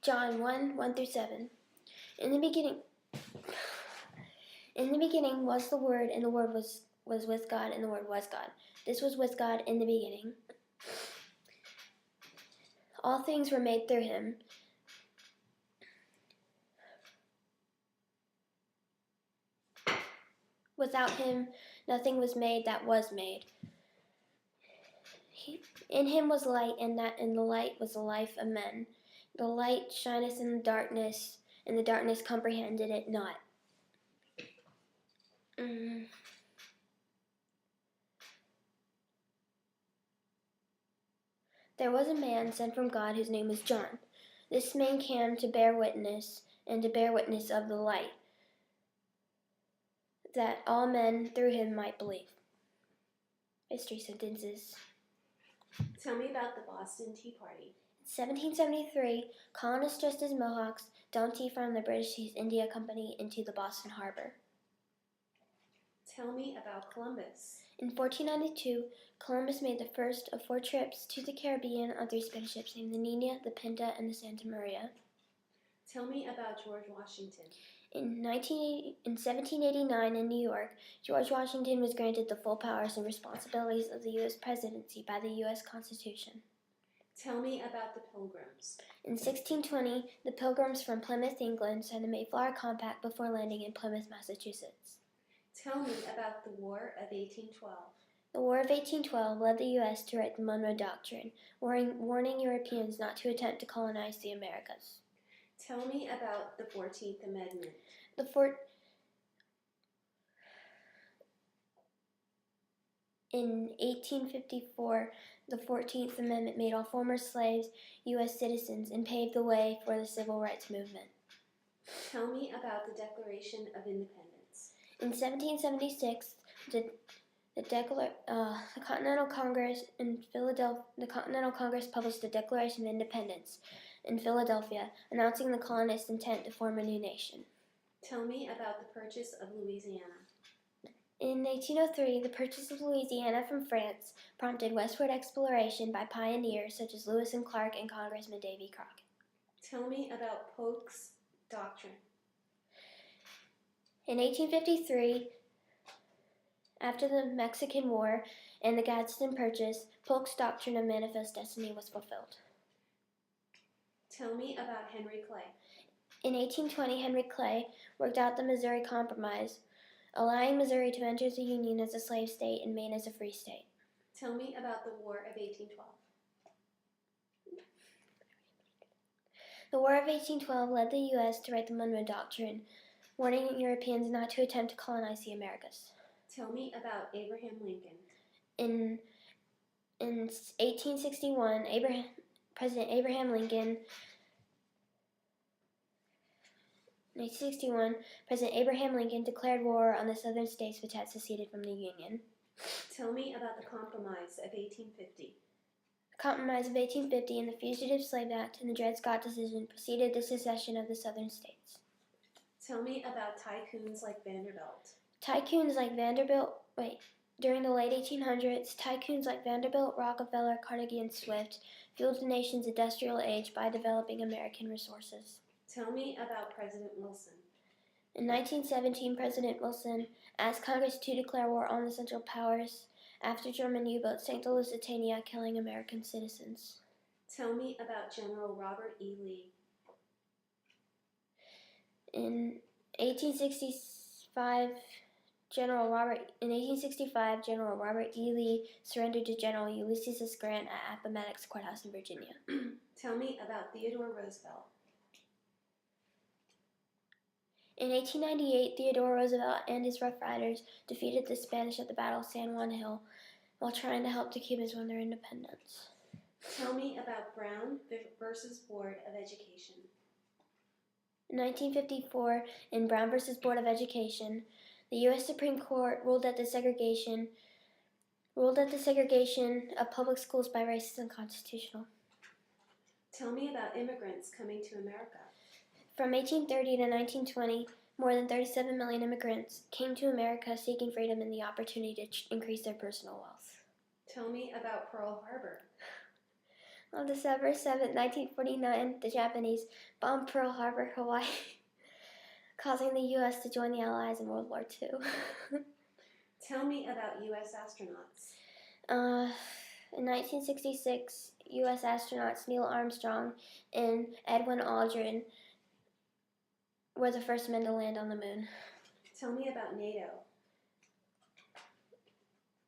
John 1:1-7. In the beginning was the Word, and the Word was with God, and the Word was God. This was with God in the beginning. All things were made through him. Without him, nothing was made that was made. In him was light, and the light was the life of men. The light shineth in the darkness, and the darkness comprehended it not. There was a man sent from God whose name was John. This man came to bear witness, and to bear witness of the light, that all men through him might believe. History sentences. Tell me about the Boston Tea Party. In 1773, colonists dressed as Mohawks dumped tea from the British East India Company into the Boston Harbor. Tell me about Columbus. In 1492, Columbus made the first of 4 trips to the Caribbean on 3 Spanish ships named the Nina, the Pinta, and the Santa Maria. Tell me about George Washington. In 1789 in New York, George Washington was granted the full powers and responsibilities of the U.S. presidency by the U.S. Constitution. Tell me about the Pilgrims. In 1620, the Pilgrims from Plymouth, England, signed the Mayflower Compact before landing in Plymouth, Massachusetts. Tell me about the War of 1812. The War of 1812 led the U.S. to write the Monroe Doctrine, warning Europeans not to attempt to colonize the Americas. Tell me about the 14th Amendment. In 1854, the 14th Amendment made all former slaves U.S. citizens and paved the way for the Civil Rights Movement. Tell me about the Declaration of Independence. In 1776, the Continental Congress in Philadelphia. The Continental Congress published the Declaration of Independence in Philadelphia, announcing the colonists' intent to form a new nation. Tell me about the purchase of Louisiana. In 1803, the purchase of Louisiana from France prompted westward exploration by pioneers such as Lewis and Clark and Congressman Davy Crockett. Tell me about Polk's doctrine. In 1853, after the Mexican War and the Gadsden Purchase, Polk's doctrine of manifest destiny was fulfilled. Tell me about Henry Clay. In 1820, Henry Clay worked out the Missouri Compromise, allowing Missouri to enter the Union as a slave state and Maine as a free state. Tell me about the War of 1812. The War of 1812 led the U.S. to write the Monroe Doctrine, warning Europeans not to attempt to colonize the Americas. Tell me about Abraham Lincoln. In 1861, President Abraham Lincoln declared war on the southern states which had seceded from the Union. Tell me about the Compromise of 1850. The Compromise of 1850 and the Fugitive Slave Act and the Dred Scott decision preceded the secession of the southern states. Tell me about tycoons like Vanderbilt. During the late 1800s, tycoons like Vanderbilt, Rockefeller, Carnegie, and Swift fueled the nation's industrial age by developing American resources. Tell me about President Wilson. In 1917, President Wilson asked Congress to declare war on the Central Powers after German U-boats sank the Lusitania, killing American citizens. Tell me about General Robert E. Lee. In 1865, General Robert E. Lee surrendered to General Ulysses S. Grant at Appomattox Courthouse in Virginia. Tell me about Theodore Roosevelt. In 1898, Theodore Roosevelt and his Rough Riders defeated the Spanish at the Battle of San Juan Hill while trying to help the Cubans win their independence. Tell me about Brown versus Board of Education. In 1954, in Brown v. Board of Education, the U.S. Supreme Court ruled that the segregation of public schools by race is unconstitutional. Tell me about immigrants coming to America. From 1830 to 1920, more than 37 million immigrants came to America seeking freedom and the opportunity to increase their personal wealth. Tell me about Pearl Harbor. On December 7, 1949, the Japanese bombed Pearl Harbor, Hawaii, causing the U.S. to join the Allies in World War II. Tell me about U.S. astronauts. In 1966, U.S. astronauts Neil Armstrong and Edwin Aldrin were the first men to land on the moon. Tell me about NATO.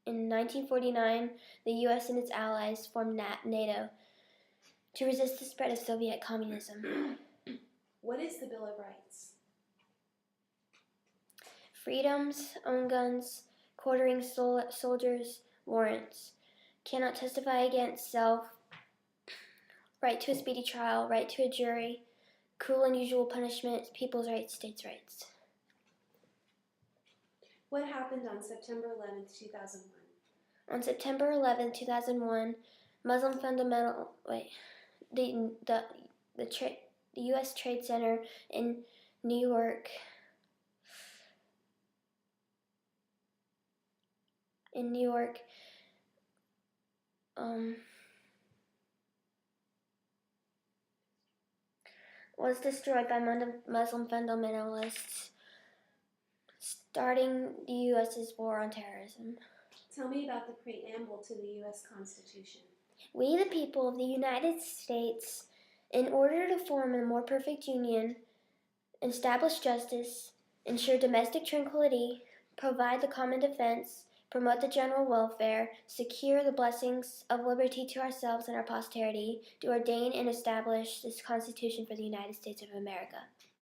In 1949, the U.S. and its allies formed NATO to resist the spread of Soviet communism. What is the Bill of Rights? Freedoms, own guns, quartering soldiers, warrants, cannot testify against self, right to a speedy trial, right to a jury, cruel and unusual punishment, people's rights, states' rights. What happened on September 11th, 2001? On September 11, 2001, Muslim fundamental the U.S. Trade Center in New York was destroyed by Muslim fundamentalists, starting the U.S.'s war on terrorism. Tell me about the preamble to the U.S. Constitution. We, the people of the United States, in order to form a more perfect union, establish justice, ensure domestic tranquility, provide the common defense, promote the general welfare, secure the blessings of liberty to ourselves and our posterity, do ordain and establish this Constitution for the United States of America.